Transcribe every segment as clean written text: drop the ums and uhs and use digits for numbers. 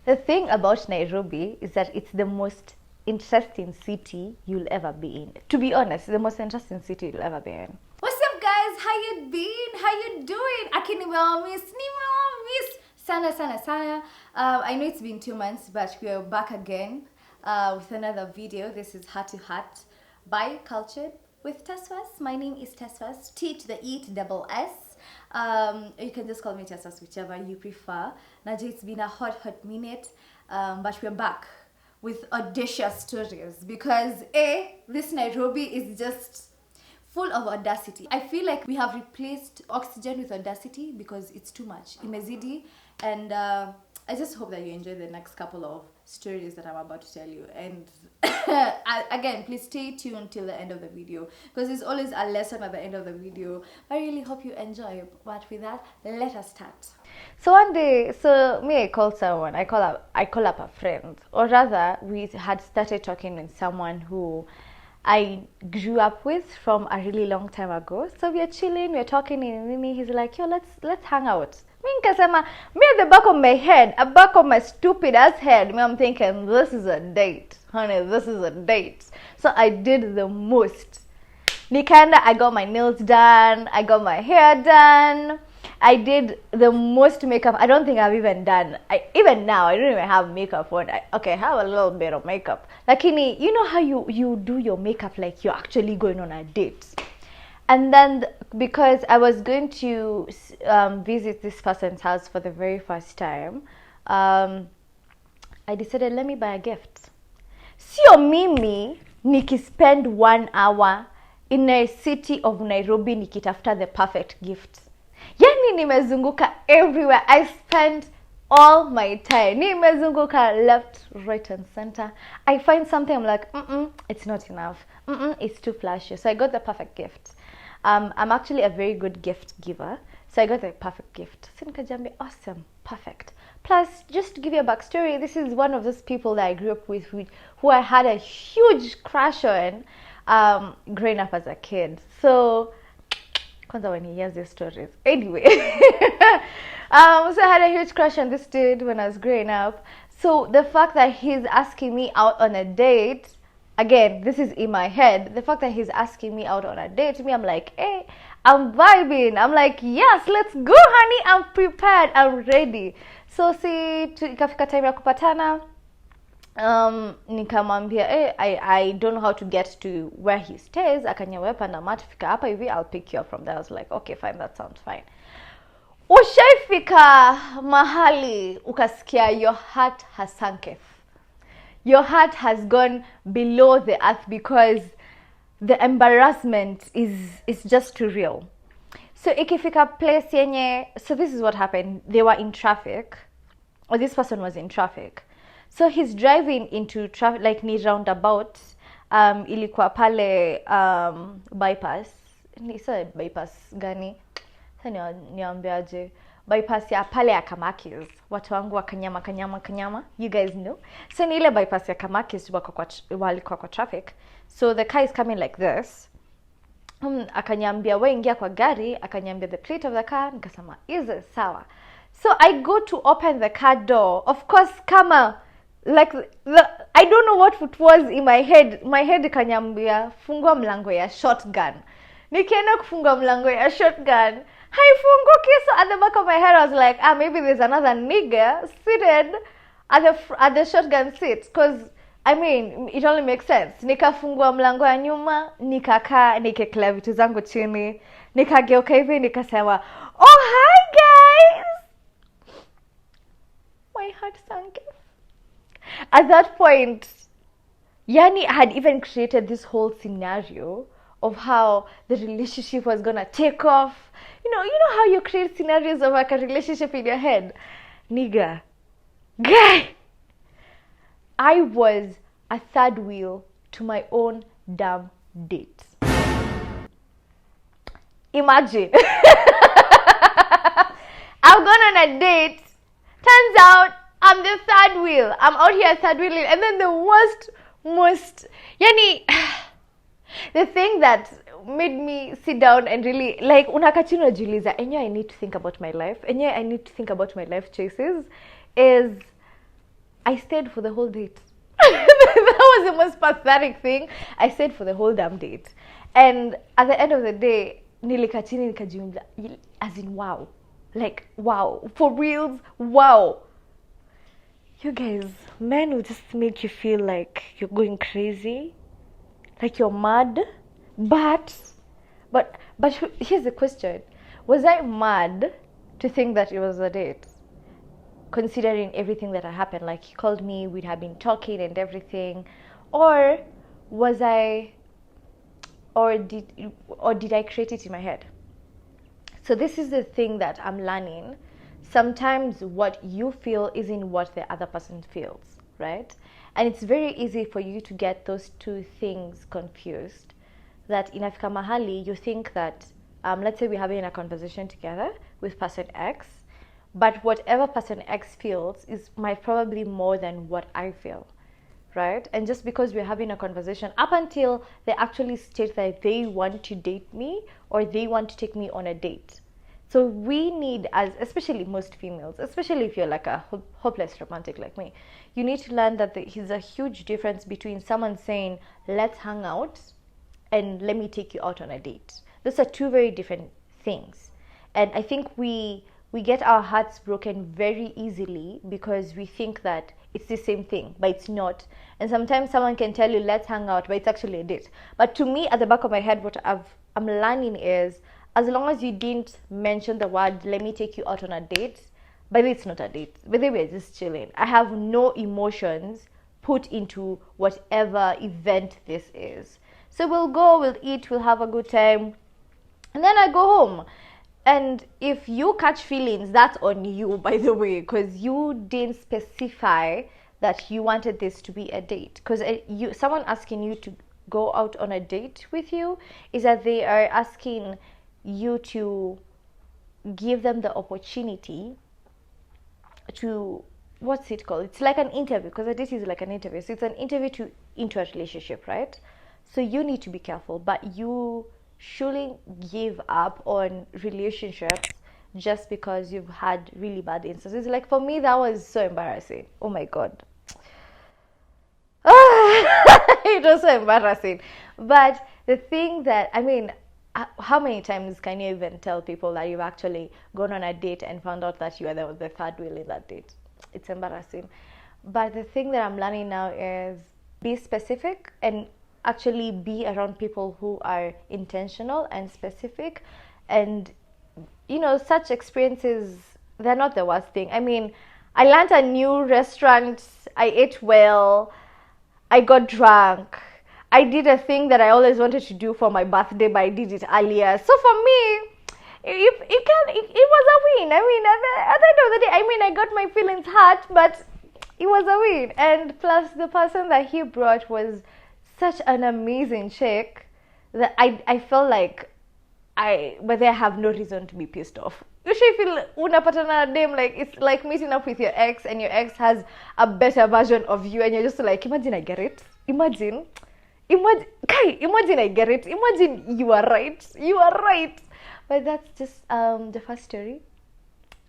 The thing about Nairobi is that it's the most interesting city you'll ever be in. To be honest, the most interesting city you'll ever be in. What's up, guys? How you been? How you doing? Akiniwamiss sana. I know it's been 2 months, but we are back again with another video. This is Heart to Heart by Cultured with TessWess. My name is TessWess, T to the E to double S. You can just call me TessWess, whichever you prefer. Naja, it's been a hot minute, but we're back with audacious stories because this Nairobi is just full of audacity. I feel like we have replaced oxygen with audacity because it's too much. Imezidi, and I just hope that you enjoy the next couple of stories that I'm about to tell you. And again, please stay tuned till the end of the video because there's always a lesson at the end of the video. I really hope you enjoy. But with that, let us start. So one day, I called someone. I call up a friend, or rather, we had started talking with someone who I grew up with from a really long time ago. So we are chilling, we are talking, and he's like, "Yo, let's hang out." Me at the back of my head, a back of my stupid ass head, I'm thinking, this is a date, honey, this is a date. So I did the most. Nikanda, I got my nails done, I got my hair done. I did the most makeup. I don't think I've even done. Even now, I don't even have makeup on. Okay, I have a little bit of makeup. Like, you know how you do your makeup like you're actually going on a date. And then, because I was going to visit this person's house for the very first time, I decided, let me buy a gift. Sio mimi nikispend 1 hour in a city of Nairobi nikitafuta the perfect gift. Yani nimezunguka everywhere. I spent all my time. Nimezunguka left, right, and center. I find something, I'm like, it's not enough. It's too flashy. So I got the perfect gift. I'm actually a very good gift giver. So I got the perfect gift. Sinkajambi, awesome, perfect. Plus, just to give you a backstory, this is one of those people that I grew up with who I had a huge crush on growing up as a kid. So when he hears these stories. Anyway, so I had a huge crush on this dude when I was growing up. So the fact that he's asking me out on a date, again, this is in my head. The fact that he's asking me out on a date, to me, I'm like, hey, I'm vibing. I'm like, yes, let's go, honey. I'm prepared. I'm ready. So ikafika time ya kupatana. Nikamwambia, I don't know how to get to where he stays. Akaniambia panda matufika hapa hivi, I'll pick you up from there. I was like, okay, fine, that sounds fine. Ushaifika mahali ukasikia your heart has sunketh. Your heart has gone below the earth because the embarrassment is just too real. So ikifika place yenye, so this is what happened. They were in traffic, or this person was in traffic. So he's driving into traffic, like ni roundabout, ilikuwa pale bypass. Nisa bypass gani? Sasa niambiaje? Bypass ya pale ya Kamakis. Watu wangu wa Kanyama. You guys know. So ni ile bypass ya Kamakis walikuwa kwa traffic. So the car is coming like this. Akaniambia wewe ingia kwa gari, akaniambia the plate of the car, nikasema is it sawa. So I go to open the car door. Of course, kama like I don't know what it was in my head. My head ikanyambia fungua mlango ya shotgun. Nikienda kufungua mlango ya shotgun, haifunguki. So at the back of my head I was like, maybe there's another nigga seated at the shotgun seat, because I mean, it only makes sense. Nikafungua mlango ya nyuma, nikakaa, nikaekelea vitu zangu chini, nikageuka hivi, nikasema, oh hi guys. My heart sank. At that point, Yani had even created this whole scenario of how the relationship was gonna take off. You know how you create scenarios of like a relationship in your head? Nigga. Guy! I was a third wheel to my own damn date. Imagine. I've gone on a date. Turns out I'm the third wheel. I'm out here third wheeling. And then the most, the thing that made me sit down and really, like, unakachino juliza, I need to think about my life. I need to think about my life choices is, I stayed for the whole date. That was the most pathetic thing. I stayed for the whole damn date. And at the end of the day, nilikaa chini nikajiuliza, as in wow. Like, wow. For reals, wow. You guys, men will just make you feel like you're going crazy, like you're mad. But here's the question: was I mad to think that it was a date, considering everything that had happened? Like, he called me, we'd have been talking and everything, or was I, or did I create it in my head? So this is the thing that I'm learning. Sometimes what you feel isn't what the other person feels, right? And it's very easy for you to get those two things confused. That inafika mahali, you think that, let's say we're having a conversation together with person X, but whatever person X feels is might probably more than what I feel, right? And just because we're having a conversation, up until they actually state that they want to date me or they want to take me on a date. So we need, as especially most females, especially if you're like a hopeless romantic like me, you need to learn that there's a huge difference between someone saying, let's hang out and let me take you out on a date. Those are two very different things. And I think we get our hearts broken very easily because we think that it's the same thing, but it's not. And sometimes someone can tell you, let's hang out, but it's actually a date. But to me, at the back of my head, what I'm learning is, as long as you didn't mention the word, let me take you out on a date, but it's not a date. But they were just chilling. I have no emotions put into whatever event this is. So we'll go, we'll eat, we'll have a good time, and then I go home. And if you catch feelings, that's on you, by the way, because you didn't specify that you wanted this to be a date. Because someone asking you to go out on a date with you is that they are asking you to give them the opportunity to, what's it called? It's like an interview, because a date is like an interview. So it's an interview into a relationship, right? So you need to be careful, but you shouldn't give up on relationships just because you've had really bad instances. Like, for me, that was so embarrassing. Oh my god. It was so embarrassing. But the thing that, I mean, how many times can you even tell people that you've actually gone on a date and found out that you are the third wheel in that date? It's embarrassing. But the thing that I'm learning now is be specific and actually be around people who are intentional and specific. And, you know, such experiences, they're not the worst thing. I mean, I learned a new restaurant, I ate well, I got drunk, I did a thing that I always wanted to do for my birthday, but I did it earlier. So for me, it was a win. I mean, at the end of the day, I mean, I got my feelings hurt, but it was a win. And plus, the person that he brought was such an amazing chick that I felt like but I have no reason to be pissed off. Usually feel unapatana na dem, like it's like meeting up with your ex and your ex has a better version of you and you're just like, imagine I get it. Imagine I get it. Imagine you are right. But that's just the first story.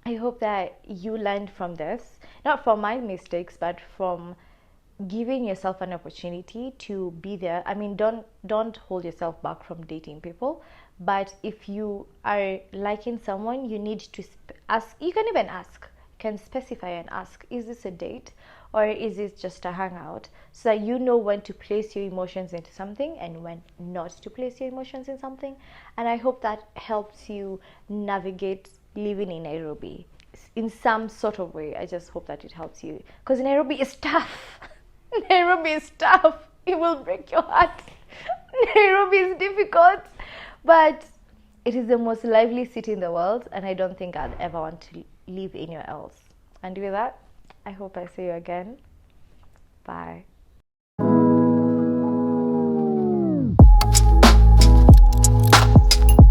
I hope that you learned from this, not from my mistakes, but from giving yourself an opportunity to be there. I mean, don't hold yourself back from dating people, but if you are liking someone, you need to ask. You can even ask, you can specify and ask, is this a date or is this just a hangout, so that you know when to place your emotions into something and when not to place your emotions in something. And I hope that helps you navigate living in Nairobi in some sort of way. I just hope that it helps you, because Nairobi is tough. Nairobi is tough. It will break your heart. Nairobi is difficult, but it is the most lively city in the world, and I don't think I'd ever want to live anywhere else. And with that, I hope I see you again. Bye.